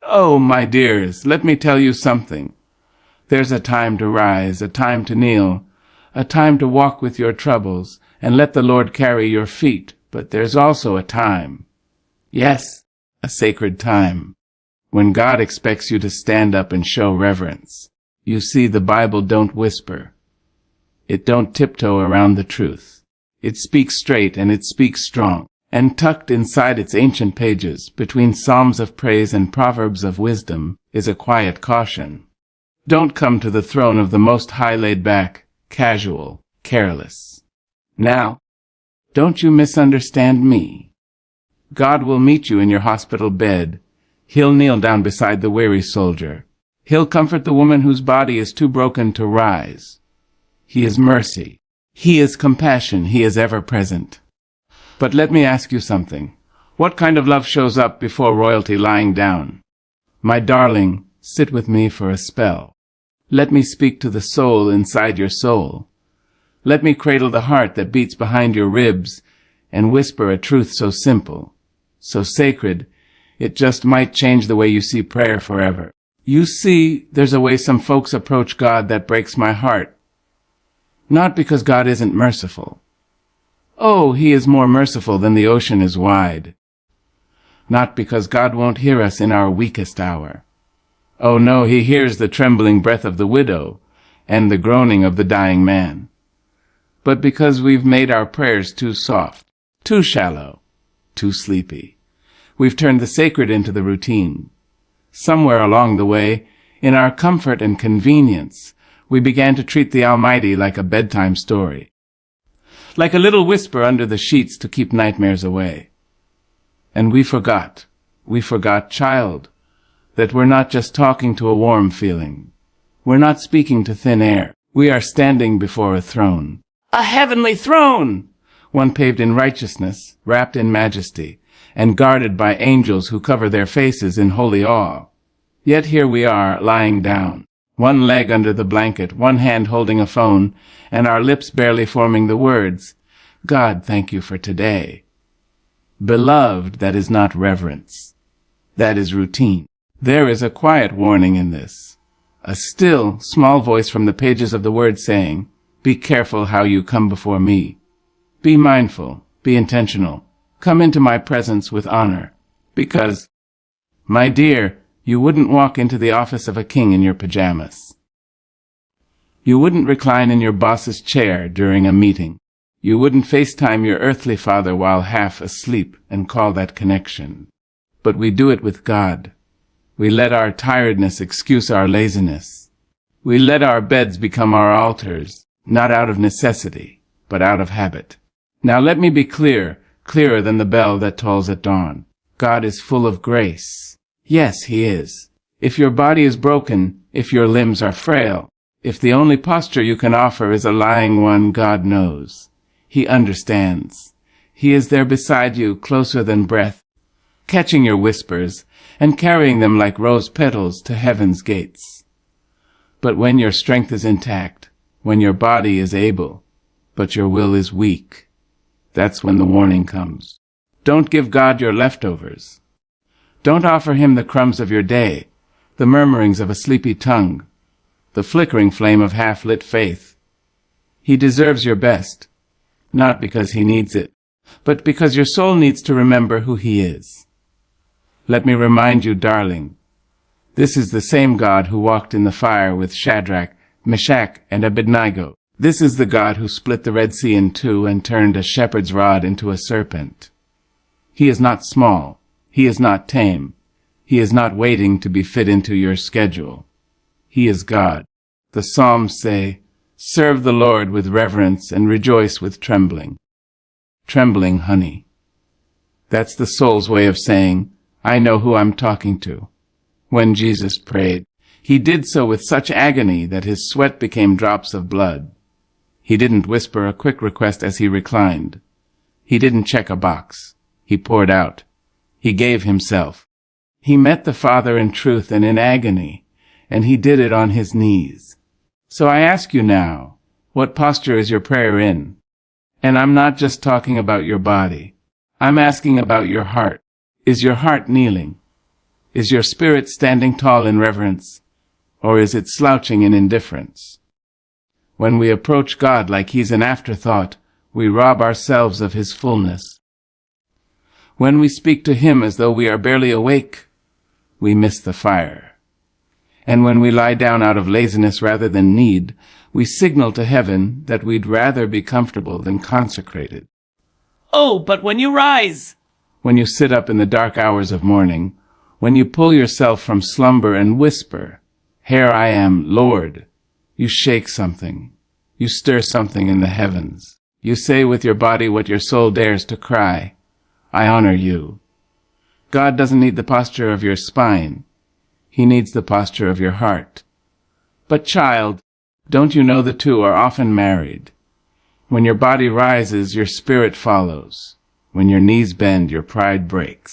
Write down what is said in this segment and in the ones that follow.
Oh, my dears, let me tell you something. There's a time to rise, a time to kneel, a time to walk with your troubles, and let the Lord carry your feet. But there's also a time, yes, a sacred time, when God expects you to stand up and show reverence. You see, the Bible don't whisper. It don't tiptoe around the truth. It speaks straight and it speaks strong. And tucked inside its ancient pages, between psalms of praise and proverbs of wisdom, is a quiet caution. Don't come to the throne of the Most High laid back, casual, careless. Now, don't you misunderstand me. God will meet you in your hospital bed. He'll kneel down beside the weary soldier. He'll comfort the woman whose body is too broken to rise. He is mercy. He is compassion. He is ever present. But let me ask you something. What kind of love shows up before royalty lying down? My darling, sit with me for a spell. Let me speak to the soul inside your soul. Let me cradle the heart that beats behind your ribs and whisper a truth so simple, so sacred, it just might change the way you see prayer forever. You see, there's a way some folks approach God that breaks my heart. Not because God isn't merciful. Oh, he is more merciful than the ocean is wide. Not because God won't hear us in our weakest hour. Oh no, he hears the trembling breath of the widow and the groaning of the dying man. But because we've made our prayers too soft, too shallow, too sleepy. We've turned the sacred into the routine. Somewhere along the way, in our comfort and convenience, we began to treat the Almighty like a bedtime story. Like a little whisper under the sheets to keep nightmares away. And we forgot, child, that we're not just talking to a warm feeling. We're not speaking to thin air. We are standing before a throne. A heavenly throne! One paved in righteousness, wrapped in majesty, and guarded by angels who cover their faces in holy awe. Yet here we are, lying down, one leg under the blanket, one hand holding a phone, and our lips barely forming the words, God, thank you for today. Beloved, that is not reverence. That is routine. There is a quiet warning in this. A still, small voice from the pages of the Word saying, be careful how you come before me. Be mindful. Be intentional. Come into my presence with honor. Because, my dear, you wouldn't walk into the office of a king in your pajamas. You wouldn't recline in your boss's chair during a meeting. You wouldn't FaceTime your earthly father while half asleep and call that connection. But we do it with God. We let our tiredness excuse our laziness. We let our beds become our altars, not out of necessity, but out of habit. Now let me be clear, clearer than the bell that tolls at dawn. God is full of grace. Yes, he is. If your body is broken, if your limbs are frail, if the only posture you can offer is a lying one, God knows. He understands. He is there beside you, closer than breath, catching your whispers and carrying them like rose petals to heaven's gates. But when your strength is intact, when your body is able, but your will is weak, that's when the warning comes. Don't give God your leftovers. Don't offer him the crumbs of your day, the murmurings of a sleepy tongue, the flickering flame of half-lit faith. He deserves your best, not because he needs it, but because your soul needs to remember who he is. Let me remind you, darling, this is the same God who walked in the fire with Shadrach, Meshach, and Abednego. This is the God who split the Red Sea in two and turned a shepherd's rod into a serpent. He is not small. He is not tame. He is not waiting to be fit into your schedule. He is God. The Psalms say, serve the Lord with reverence and rejoice with trembling. Trembling, honey. That's the soul's way of saying, I know who I'm talking to. When Jesus prayed, he did so with such agony that his sweat became drops of blood. He didn't whisper a quick request as he reclined. He didn't check a box. He poured out. He gave himself. He met the Father in truth and in agony, and he did it on his knees. So I ask you now, what posture is your prayer in? And I'm not just talking about your body. I'm asking about your heart. Is your heart kneeling? Is your spirit standing tall in reverence, or is it slouching in indifference? When we approach God like He's an afterthought, we rob ourselves of His fullness. When we speak to Him as though we are barely awake, we miss the fire. And when we lie down out of laziness rather than need, we signal to heaven that we'd rather be comfortable than consecrated. Oh, but when you rise, when you sit up in the dark hours of morning, when you pull yourself from slumber and whisper, "Here I am, Lord," you shake something. You stir something in the heavens. You say with your body what your soul dares to cry, "I honor you." God doesn't need the posture of your spine. He needs the posture of your heart. But child, don't you know the two are often married? When your body rises, your spirit follows. When your knees bend, your pride breaks.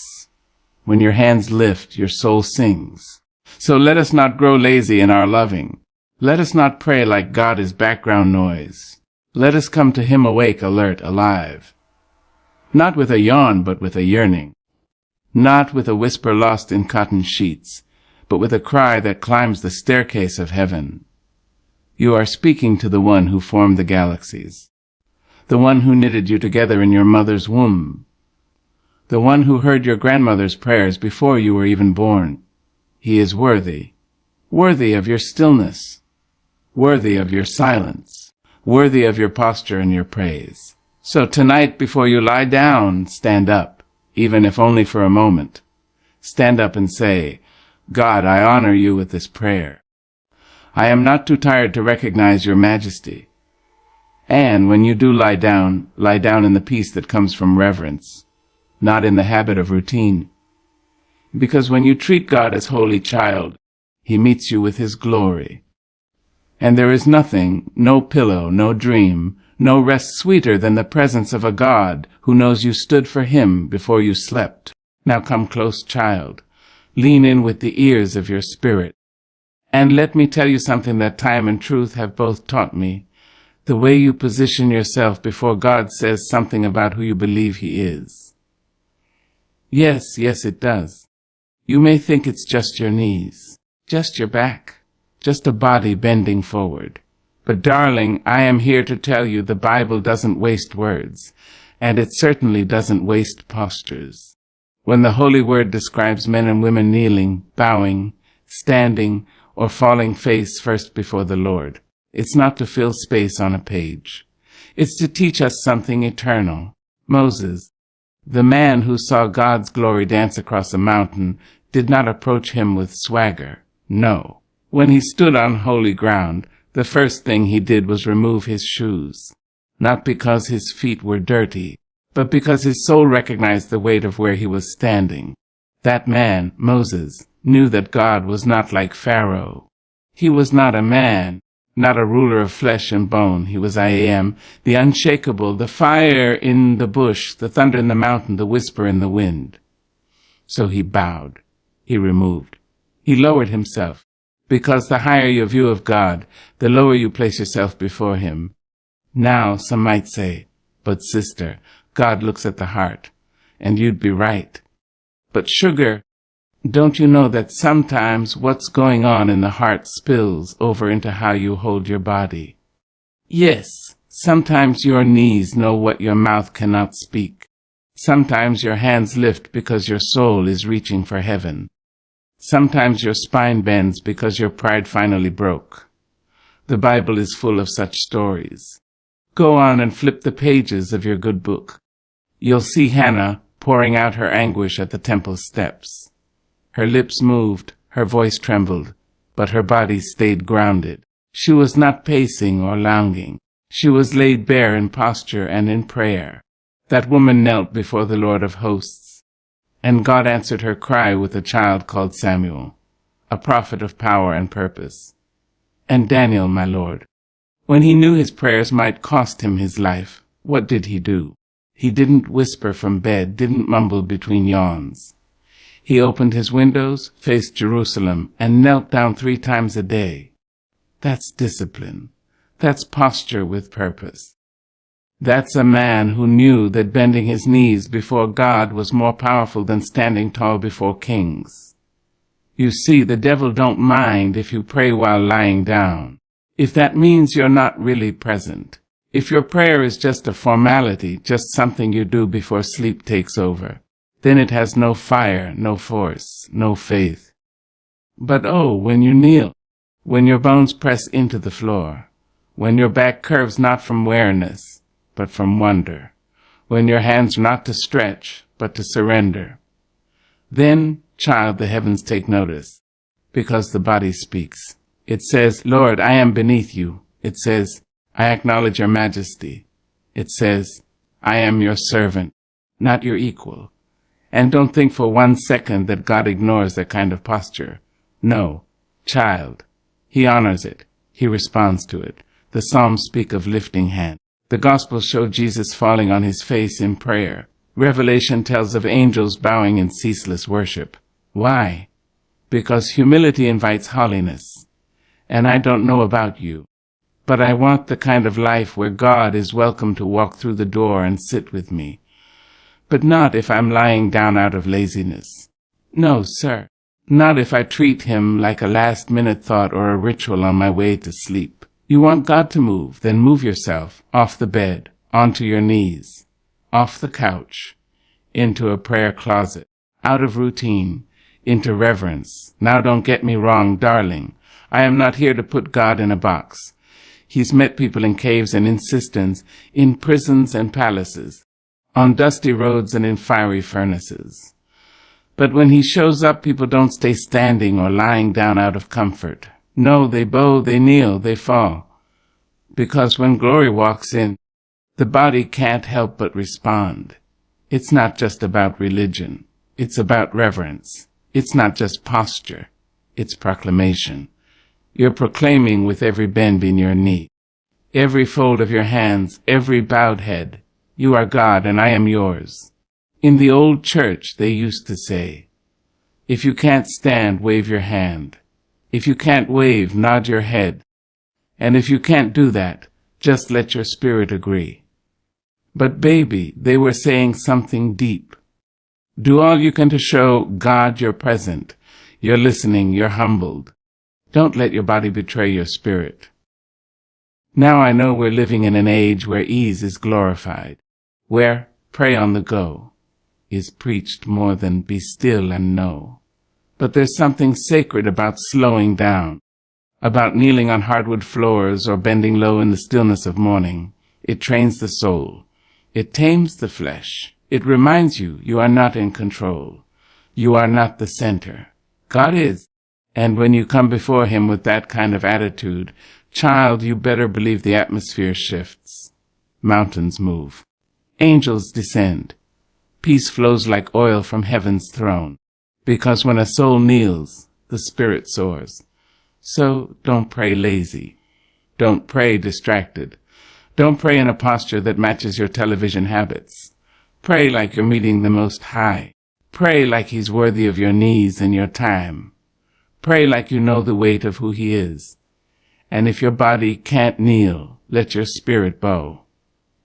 When your hands lift, your soul sings. So let us not grow lazy in our loving. Let us not pray like God is background noise. Let us come to Him awake, alert, alive. Not with a yawn, but with a yearning. Not with a whisper lost in cotton sheets, but with a cry that climbs the staircase of heaven. You are speaking to the one who formed the galaxies, the one who knitted you together in your mother's womb, the one who heard your grandmother's prayers before you were even born. He is worthy, worthy of your stillness, worthy of your silence, worthy of your posture and your praise. So tonight, before you lie down, stand up, even if only for a moment. Stand up and say, "God, I honor you with this prayer. I am not too tired to recognize your majesty." And when you do lie down in the peace that comes from reverence, not in the habit of routine. Because when you treat God as holy child, He meets you with His glory. And there is nothing, no pillow, no dream, no rest sweeter than the presence of a God who knows you stood for Him before you slept. Now come close, child. Lean in with the ears of your spirit. And let me tell you something that time and truth have both taught me. The way you position yourself before God says something about who you believe He is. Yes, it does. You may think it's just your knees, just your back, just a body bending forward. But darling, I am here to tell you the Bible doesn't waste words, and it certainly doesn't waste postures. When the Holy Word describes men and women kneeling, bowing, standing, or falling face first before the Lord, it's not to fill space on a page. It's to teach us something eternal. Moses, the man who saw God's glory dance across a mountain, did not approach Him with swagger. No. When he stood on holy ground, the first thing he did was remove his shoes, not because his feet were dirty, but because his soul recognized the weight of where he was standing. That man, Moses, knew that God was not like Pharaoh. He was not a man, not a ruler of flesh and bone. He was I Am, the unshakable, the fire in the bush, the thunder in the mountain, the whisper in the wind. So he bowed. He removed. He lowered himself. Because the higher your view of God, the lower you place yourself before Him. Now, some might say, "But sister, God looks at the heart," and you'd be right. But sugar, don't you know that sometimes what's going on in the heart spills over into how you hold your body? Yes, sometimes your knees know what your mouth cannot speak. Sometimes your hands lift because your soul is reaching for heaven. Sometimes your spine bends because your pride finally broke. The Bible is full of such stories. Go on and flip the pages of your good book. You'll see Hannah pouring out her anguish at the temple steps. Her lips moved, her voice trembled, but her body stayed grounded. She was not pacing or lounging. She was laid bare in posture and in prayer. That woman knelt before the Lord of hosts. And God answered her cry with a child called Samuel, a prophet of power and purpose. And Daniel, my Lord, when he knew his prayers might cost him his life, what did he do? He didn't whisper from bed, didn't mumble between yawns. He opened his windows, faced Jerusalem, and knelt down 3 times a day. That's discipline. That's posture with purpose. That's a man who knew that bending his knees before God was more powerful than standing tall before kings. You see, the devil don't mind if you pray while lying down, if that means you're not really present. If your prayer is just a formality, just something you do before sleep takes over, then it has no fire, no force, no faith. But oh, when you kneel, when your bones press into the floor, when your back curves not from weariness, but from wonder, when your hands are not to stretch, but to surrender, then, child, the heavens take notice, because the body speaks. It says, Lord, I am beneath you. It says, I acknowledge your majesty. It says, I am your servant, not your equal. And don't think for 1 second that God ignores that kind of posture. No, child. He honors it. He responds to it. The Psalms speak of lifting hands. The Gospels show Jesus falling on his face in prayer. Revelation tells of angels bowing in ceaseless worship. Why? Because humility invites holiness. And I don't know about you, but I want the kind of life where God is welcome to walk through the door and sit with me. But not if I'm lying down out of laziness. No, sir. Not if I treat him like a last-minute thought or a ritual on my way to sleep. You want God to move, then move yourself off the bed, onto your knees, off the couch, into a prayer closet, out of routine, into reverence. Now don't get me wrong, darling. I am not here to put God in a box. He's met people in caves and in cisterns, in prisons and palaces, on dusty roads and in fiery furnaces. But when he shows up, people don't stay standing or lying down out of comfort. No, they bow, they kneel, they fall. Because when glory walks in, the body can't help but respond. It's not just about religion. It's about reverence. It's not just posture. It's proclamation. You're proclaiming with every bend in your knee, every fold of your hands, every bowed head, you are God and I am yours. In the old church, they used to say, if you can't stand, wave your hand. If you can't wave, nod your head. And if you can't do that, just let your spirit agree. But baby, they were saying something deep. Do all you can to show God you're present, you're listening, you're humbled. Don't let your body betray your spirit. Now I know we're living in an age where ease is glorified, where pray on the go is preached more than be still and know. But there's something sacred about slowing down, about kneeling on hardwood floors or bending low in the stillness of morning. It trains the soul. It tames the flesh. It reminds you you are not in control. You are not the center. God is. And when you come before him with that kind of attitude, child, you better believe the atmosphere shifts. Mountains move. Angels descend. Peace flows like oil from heaven's throne. Because when a soul kneels, the spirit soars. So don't pray lazy. Don't pray distracted. Don't pray in a posture that matches your television habits. Pray like you're meeting the Most High. Pray like he's worthy of your knees and your time. Pray like you know the weight of who he is. And if your body can't kneel, let your spirit bow.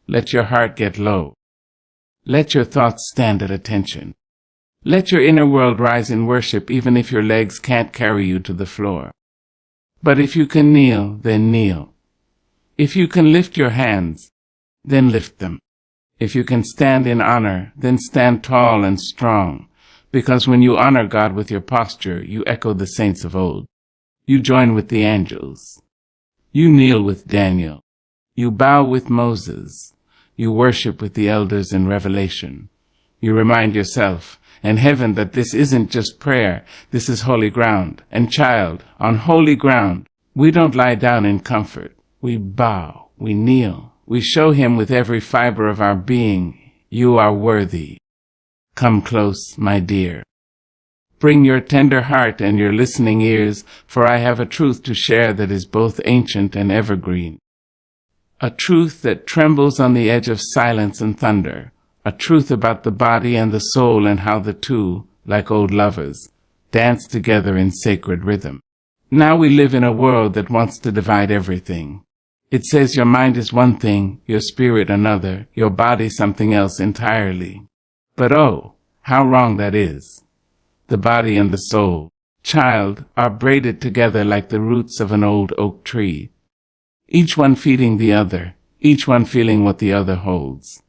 Let your heart get low. Let your thoughts stand at attention. Let your inner world rise in worship even if your legs can't carry you to the floor. But if you can kneel, then kneel. If you can lift your hands, then lift them. If you can stand in honor, then stand tall and strong. Because when you honor God with your posture, you echo the saints of old. You join with the angels. You kneel with Daniel. You bow with Moses. You worship with the elders in Revelation. You remind yourself and heaven that this isn't just prayer, this is holy ground. And child, on holy ground, we don't lie down in comfort. We bow, we kneel, we show him with every fiber of our being, you are worthy. Come close, my dear. Bring your tender heart and your listening ears, for I have a truth to share that is both ancient and evergreen. A truth that trembles on the edge of silence and thunder. A truth about the body and the soul and how the two, like old lovers, dance together in sacred rhythm. Now we live in a world that wants to divide everything. It says your mind is one thing, your spirit another, your body something else entirely. But oh, how wrong that is. The body and the soul, child, are braided together like the roots of an old oak tree, each one feeding the other, each one feeling what the other holds.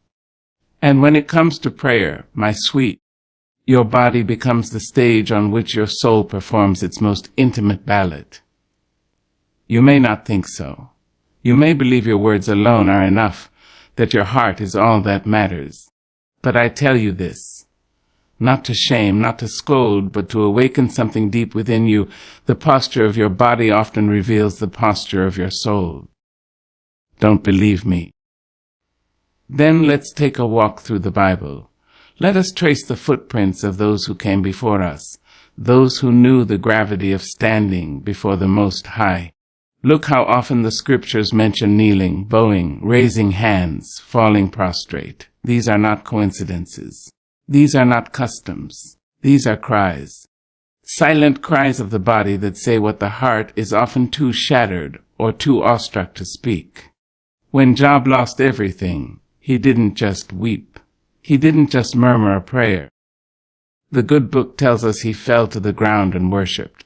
And when it comes to prayer, my sweet, your body becomes the stage on which your soul performs its most intimate ballad. You may not think so. You may believe your words alone are enough, that your heart is all that matters. But I tell you this, not to shame, not to scold, but to awaken something deep within you. The posture of your body often reveals the posture of your soul. Don't believe me? Then let's take a walk through the Bible. Let us trace the footprints of those who came before us, those who knew the gravity of standing before the Most High. Look how often the scriptures mention kneeling, bowing, raising hands, falling prostrate. These are not coincidences. These are not customs. These are cries. Silent cries of the body that say what the heart is often too shattered or too awestruck to speak. When Job lost everything, he didn't just weep. He didn't just murmur a prayer. The good book tells us he fell to the ground and worshipped.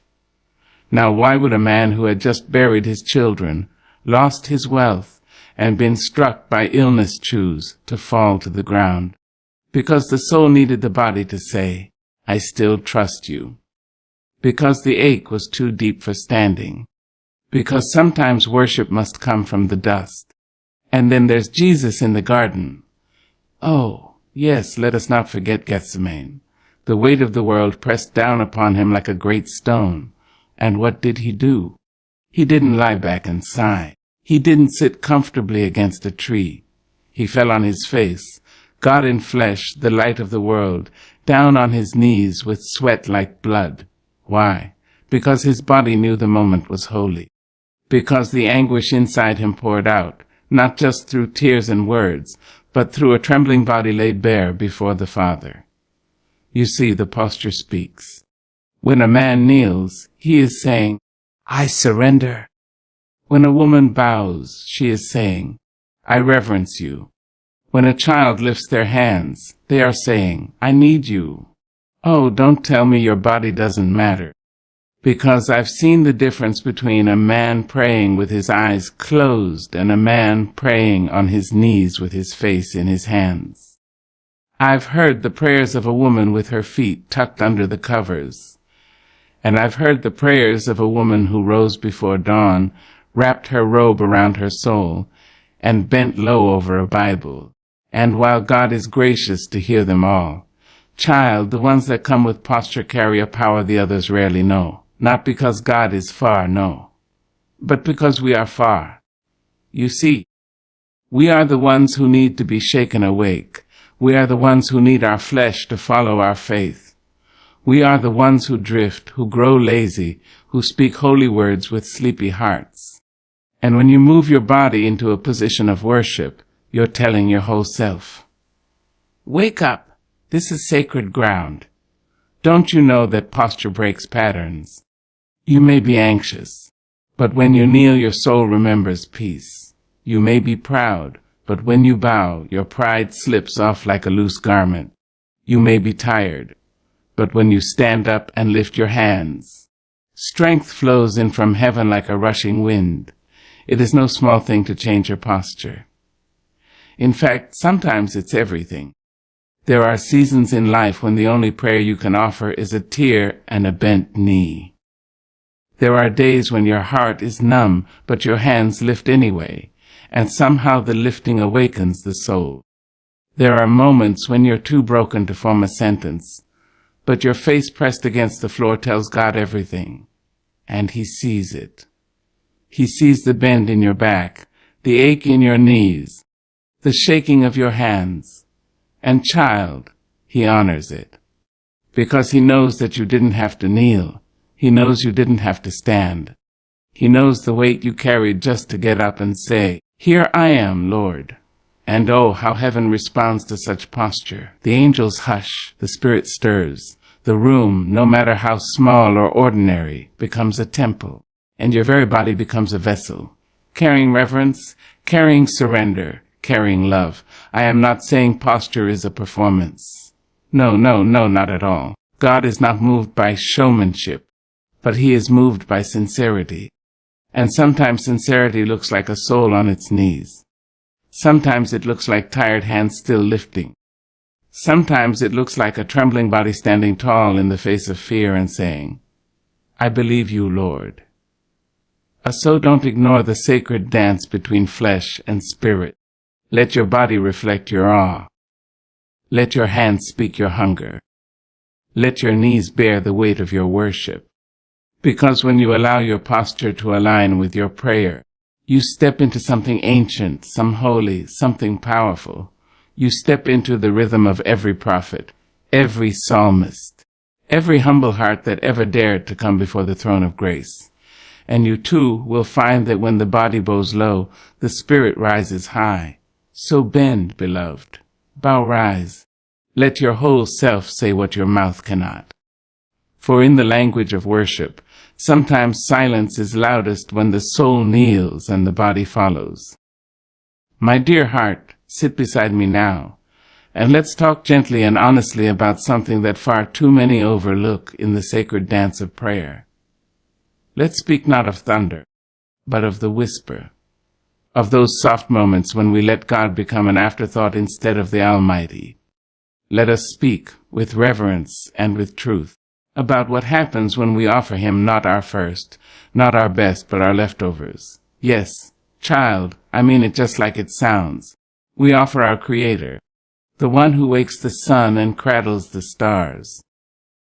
Now why would a man who had just buried his children, lost his wealth, and been struck by illness choose to fall to the ground? Because the soul needed the body to say, I still trust you. Because the ache was too deep for standing. Because sometimes worship must come from the dust. And then there's Jesus in the garden. Oh, yes, let us not forget Gethsemane. The weight of the world pressed down upon him like a great stone. And what did he do? He didn't lie back and sigh. He didn't sit comfortably against a tree. He fell on his face, God in flesh, the light of the world, down on his knees with sweat like blood. Why? Because his body knew the moment was holy. Because the anguish inside him poured out, not just through tears and words, but through a trembling body laid bare before the Father. You see, the posture speaks. When a man kneels, he is saying, I surrender. When a woman bows, she is saying, I reverence you. When a child lifts their hands, they are saying, I need you. Oh, don't tell me your body doesn't matter. Because I've seen the difference between a man praying with his eyes closed and a man praying on his knees with his face in his hands. I've heard the prayers of a woman with her feet tucked under the covers. And I've heard the prayers of a woman who rose before dawn, wrapped her robe around her soul, and bent low over a Bible. And while God is gracious to hear them all, child, the ones that come with posture carry a power the others rarely know. Not because God is far, no, but because we are far. You see, we are the ones who need to be shaken awake. We are the ones who need our flesh to follow our faith. We are the ones who drift, who grow lazy, who speak holy words with sleepy hearts. And when you move your body into a position of worship, you're telling your whole self, wake up, this is sacred ground. Don't you know that posture breaks patterns? You may be anxious, but when you kneel, your soul remembers peace. You may be proud, but when you bow, your pride slips off like a loose garment. You may be tired, but when you stand up and lift your hands, strength flows in from heaven like a rushing wind. It is no small thing to change your posture. In fact, sometimes it's everything. There are seasons in life when the only prayer you can offer is a tear and a bent knee. There are days when your heart is numb, but your hands lift anyway, and somehow the lifting awakens the soul. There are moments when you're too broken to form a sentence, but your face pressed against the floor tells God everything, and He sees it. He sees the bend in your back, the ache in your knees, the shaking of your hands, and child, He honors it, because He knows that you didn't have to kneel. He knows you didn't have to stand. He knows the weight you carried just to get up and say, Here I am, Lord. And oh, how heaven responds to such posture. The angels hush, the Spirit stirs. The room, no matter how small or ordinary, becomes a temple, and your very body becomes a vessel, carrying reverence, carrying surrender, carrying love. I am not saying posture is a performance. No, not at all. God is not moved by showmanship. but he is moved by sincerity. And sometimes sincerity looks like a soul on its knees. Sometimes it looks like tired hands still lifting. Sometimes it looks like a trembling body standing tall in the face of fear and saying, "I believe you, Lord." So don't ignore the sacred dance between flesh and spirit. Let your body reflect your awe. Let your hands speak your hunger. Let your knees bear the weight of your worship. Because when you allow your posture to align with your prayer, you step into something ancient, some holy, something powerful. You step into the rhythm of every prophet, every psalmist, every humble heart that ever dared to come before the throne of grace. And you too will find that when the body bows low, the spirit rises high. So bend, beloved. Bow, rise. Let your whole self say what your mouth cannot. For in the language of worship, sometimes silence is loudest when the soul kneels and the body follows. My dear heart, sit beside me now, and let's talk gently and honestly about something that far too many overlook in the sacred dance of prayer. Let's speak not of thunder, but of the whisper, of those soft moments when we let God become an afterthought instead of the Almighty. Let us speak with reverence and with truth about what happens when we offer him not our first, not our best, but our leftovers. Yes, child, I mean it just like it sounds. We offer our Creator, the one who wakes the sun and cradles the stars.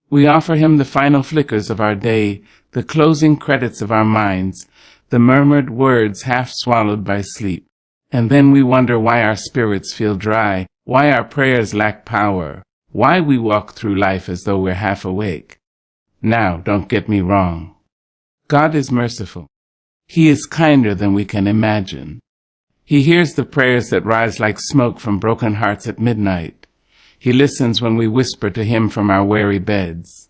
We offer him the final flickers of our day, the closing credits of our minds, the murmured words half swallowed by sleep. And then we wonder why our spirits feel dry, why our prayers lack power, why we walk through life as though we're half awake. Now, don't get me wrong. God is merciful. He is kinder than we can imagine. He hears the prayers that rise like smoke from broken hearts at midnight. He listens when we whisper to him from our weary beds.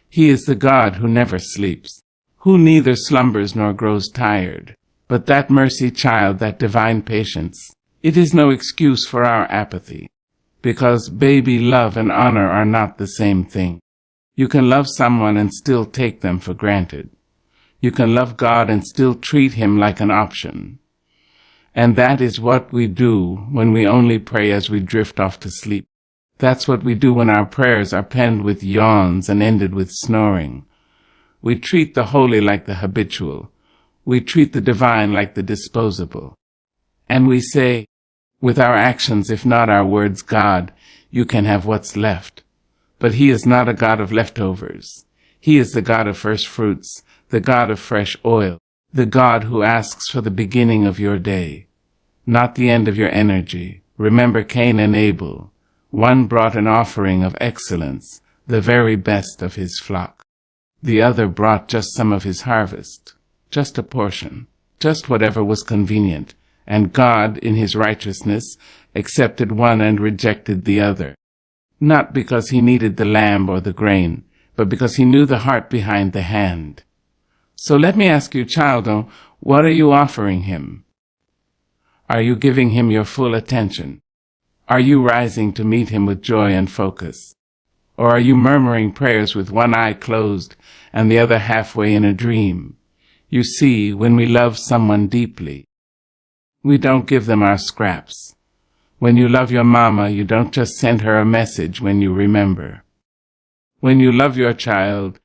He is the God who never sleeps, who neither slumbers nor grows tired. But that mercy, child, that divine patience, it is no excuse for our apathy, because baby love and honor are not the same thing. You can love someone and still take them for granted. You can love God and still treat him like an option. And that is what we do when we only pray as we drift off to sleep. That's what we do when our prayers are penned with yawns and ended with snoring. We treat the holy like the habitual. We treat the divine like the disposable. And we say, with our actions, if not our words, God, you can have what's left. But he is not a God of leftovers. He is the God of first fruits, the God of fresh oil, the God who asks for the beginning of your day, not the end of your energy. Remember Cain and Abel. One brought an offering of excellence, the very best of his flock. The other brought just some of his harvest, just a portion, just whatever was convenient. And God, in his righteousness, accepted one and rejected the other. Not because he needed the lamb or the grain, but because he knew the heart behind the hand. So let me ask you, child, what are you offering him? Are you giving him your full attention? Are you rising to meet him with joy and focus? Or are you murmuring prayers with one eye closed and the other halfway in a dream? You see, when we love someone deeply, we don't give them our scraps. When you love your mama, you don't just send her a message when you remember. When you love your child,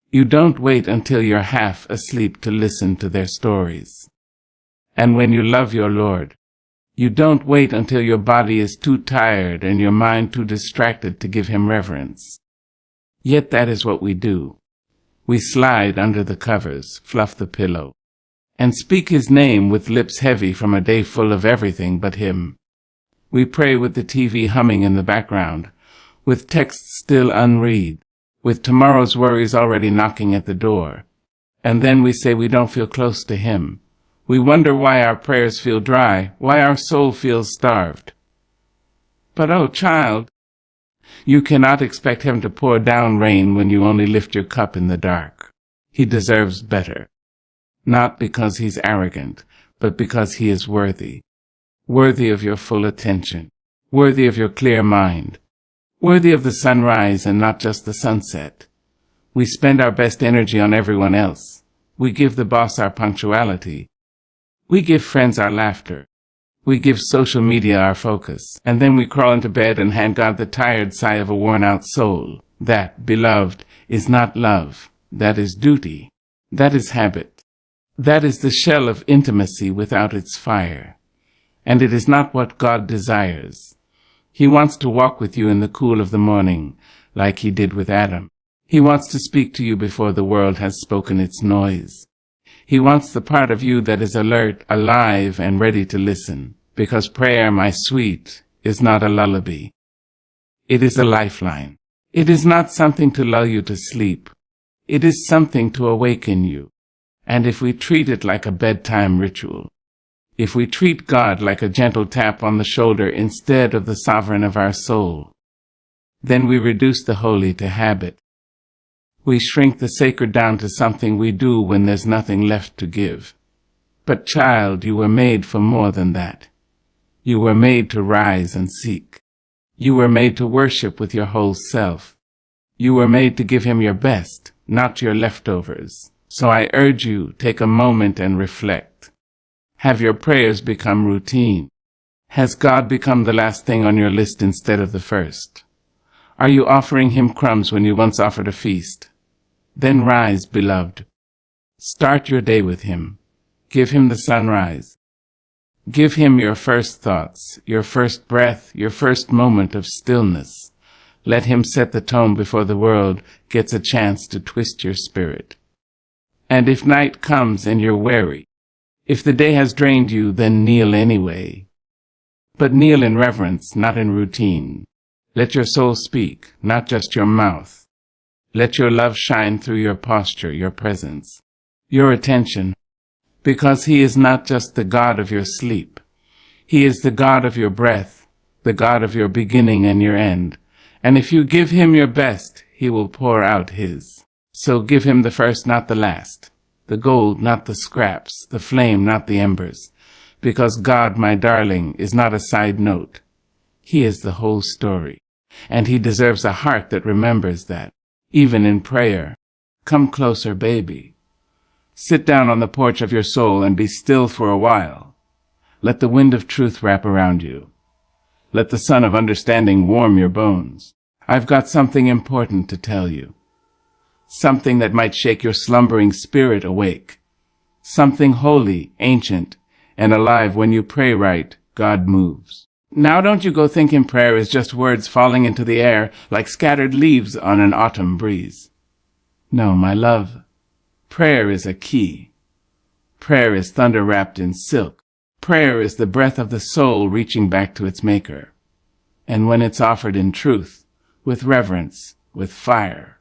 you don't wait until you're half asleep to listen to their stories. And when you love your Lord, you don't wait until your body is too tired and your mind too distracted to give him reverence. Yet that is what we do. We slide under the covers, fluff the pillow, and speak his name with lips heavy from a day full of everything but him. We pray with the TV humming in the background, with texts still unread, with tomorrow's worries already knocking at the door. And then we say we don't feel close to him. We wonder why our prayers feel dry, why our soul feels starved. But oh, child, you cannot expect him to pour down rain when you only lift your cup in the dark. He deserves better. Not because he's arrogant, but because he is worthy. Worthy of your full attention. Worthy of your clear mind. Worthy of the sunrise and not just the sunset. We spend our best energy on everyone else. We give the boss our punctuality. We give friends our laughter. We give social media our focus. And then we crawl into bed and hand God the tired sigh of a worn-out soul. That, beloved, is not love. That is duty. That is habit. That is the shell of intimacy without its fire. And it is not what God desires. He wants to walk with you in the cool of the morning, like he did with Adam. He wants to speak to you before the world has spoken its noise. He wants the part of you that is alert, alive, and ready to listen, because prayer, my sweet, is not a lullaby. It is a lifeline. It is not something to lull you to sleep. It is something to awaken you. And if we treat it like a bedtime ritual, if we treat God like a gentle tap on the shoulder instead of the sovereign of our soul, then we reduce the holy to habit. We shrink the sacred down to something we do when there's nothing left to give. But child, you were made for more than that. You were made to rise and seek. You were made to worship with your whole self. You were made to give him your best, not your leftovers. So I urge you, take a moment and reflect. Have your prayers become routine? Has God become the last thing on your list instead of the first? Are you offering him crumbs when you once offered a feast? Then rise, beloved. Start your day with him. Give him the sunrise. Give him your first thoughts, your first breath, your first moment of stillness. Let him set the tone before the world gets a chance to twist your spirit. And if night comes and you're weary, if the day has drained you, then kneel anyway. But kneel in reverence, not in routine. Let your soul speak, not just your mouth. Let your love shine through your posture, your presence, your attention, because he is not just the God of your sleep. He is the God of your breath, the God of your beginning and your end. And if you give him your best, he will pour out his. So give him the first, not the last, the gold, not the scraps, the flame, not the embers, because God, my darling, is not a side note. He is the whole story, and he deserves a heart that remembers that. Even in prayer. Come closer, baby. Sit down on the porch of your soul and be still for a while. Let the wind of truth wrap around you. Let the sun of understanding warm your bones. I've got something important to tell you. Something that might shake your slumbering spirit awake. Something holy, ancient, and alive. When you pray right, God moves. Now don't you go thinking prayer is just words falling into the air like scattered leaves on an autumn breeze. No, my love, prayer is a key. Prayer is thunder wrapped in silk. Prayer is the breath of the soul reaching back to its maker. And when it's offered in truth, with reverence, with fire,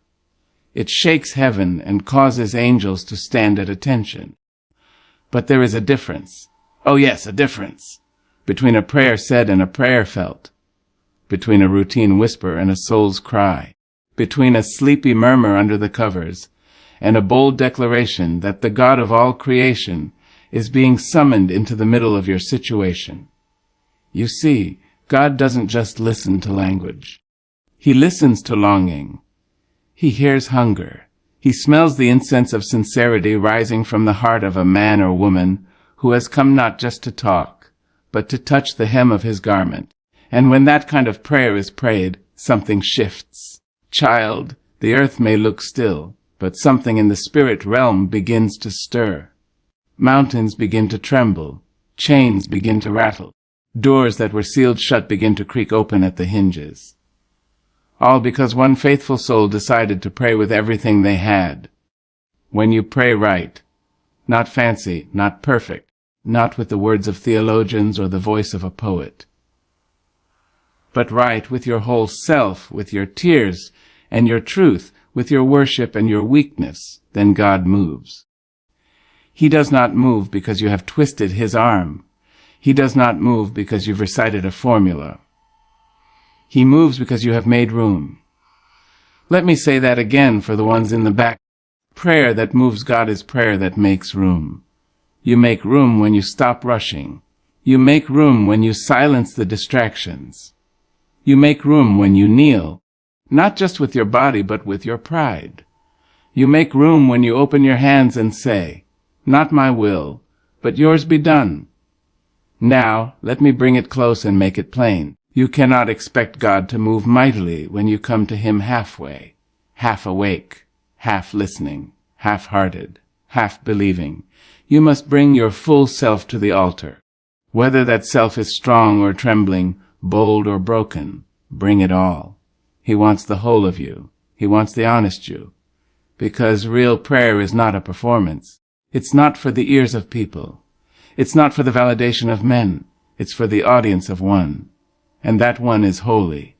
it shakes heaven and causes angels to stand at attention. But there is a difference. Oh yes, a difference. Between a prayer said and a prayer felt, between a routine whisper and a soul's cry, between a sleepy murmur under the covers and a bold declaration that the God of all creation is being summoned into the middle of your situation. You see, God doesn't just listen to language. He listens to longing. He hears hunger. He smells the incense of sincerity rising from the heart of a man or woman who has come not just to talk, but to touch the hem of his garment. And when that kind of prayer is prayed, something shifts. Child, the earth may look still, but something in the spirit realm begins to stir. Mountains begin to tremble. Chains begin to rattle. Doors that were sealed shut begin to creak open at the hinges. All because one faithful soul decided to pray with everything they had. When you pray right, not fancy, not perfect, not with the words of theologians or the voice of a poet, but right with your whole self, with your tears and your truth, with your worship and your weakness, then God moves. He does not move because you have twisted his arm. He does not move because you've recited a formula. He moves because you have made room. Let me say that again for the ones in the back. Prayer that moves God is prayer that makes room. You make room when you stop rushing. You make room when you silence the distractions. You make room when you kneel, not just with your body, but with your pride. You make room when you open your hands and say, "Not my will, but yours be done." Now, let me bring it close and make it plain. You cannot expect God to move mightily when you come to him halfway, half awake, half listening, half-hearted, half believing. You must bring your full self to the altar. Whether that self is strong or trembling, bold or broken, bring it all. He wants the whole of you. He wants the honest you. Because real prayer is not a performance. It's not for the ears of people. It's not for the validation of men. It's for the audience of one. And that one is holy.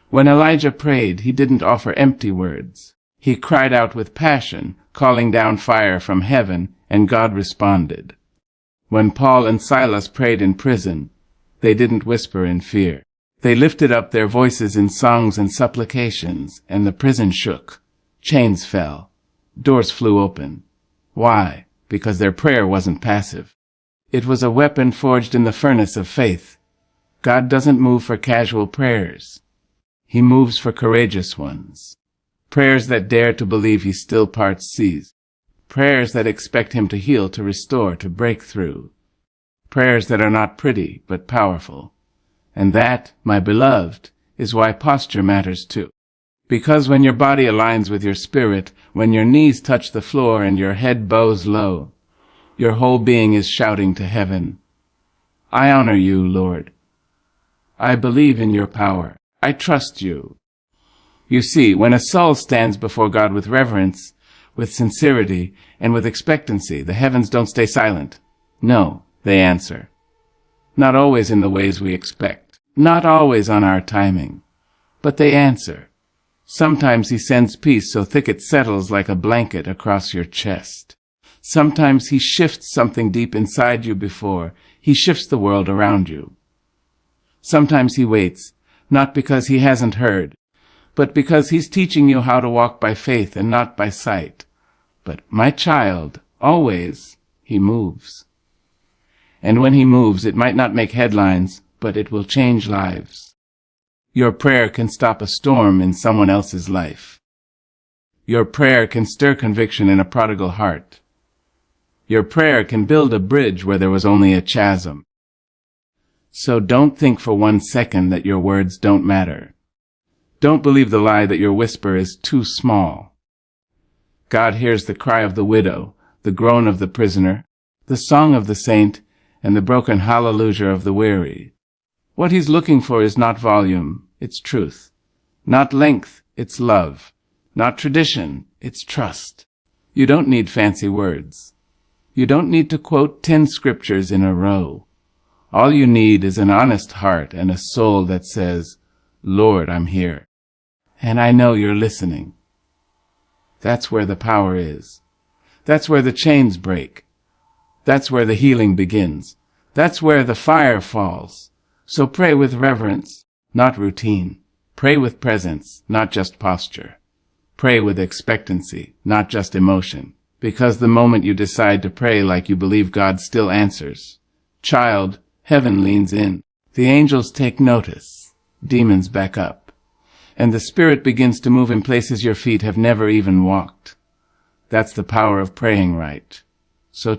When Elijah prayed, he didn't offer empty words. He cried out with passion, calling down fire from heaven, and God responded. When Paul and Silas prayed in prison, they didn't whisper in fear. They lifted up their voices in songs and supplications, and the prison shook. Chains fell. Doors flew open. Why? Because their prayer wasn't passive. It was a weapon forged in the furnace of faith. God doesn't move for casual prayers. He moves for courageous ones. Prayers that dare to believe he still parts seas. Prayers that expect him to heal, to restore, to break through. Prayers that are not pretty, but powerful. And that, my beloved, is why posture matters too. Because when your body aligns with your spirit, when your knees touch the floor and your head bows low, your whole being is shouting to heaven, "I honor you, Lord. I believe in your power. I trust you." You see, when a soul stands before God with reverence, with sincerity, and with expectancy, the heavens don't stay silent. No, they answer. Not always in the ways we expect. Not always on our timing. But they answer. Sometimes he sends peace so thick it settles like a blanket across your chest. Sometimes he shifts something deep inside you before he shifts the world around you. Sometimes he waits, not because he hasn't heard, but because he's teaching you how to walk by faith and not by sight. But, my child, always he moves. And when he moves, it might not make headlines, but it will change lives. Your prayer can stop a storm in someone else's life. Your prayer can stir conviction in a prodigal heart. Your prayer can build a bridge where there was only a chasm. So don't think for 1 second that your words don't matter. Don't believe the lie that your whisper is too small. God hears the cry of the widow, the groan of the prisoner, the song of the saint, and the broken hallelujah of the weary. What he's looking for is not volume, it's truth. Not length, it's love. Not tradition, it's trust. You don't need fancy words. You don't need to quote 10 scriptures in a row. All you need is an honest heart and a soul that says, "Lord, I'm here. And I know you're listening." That's where the power is. That's where the chains break. That's where the healing begins. That's where the fire falls. So pray with reverence, not routine. Pray with presence, not just posture. Pray with expectancy, not just emotion. Because the moment you decide to pray like you believe God still answers, child, heaven leans in. The angels take notice. Demons back up. And the Spirit begins to move in places your feet have never even walked. That's the power of praying right.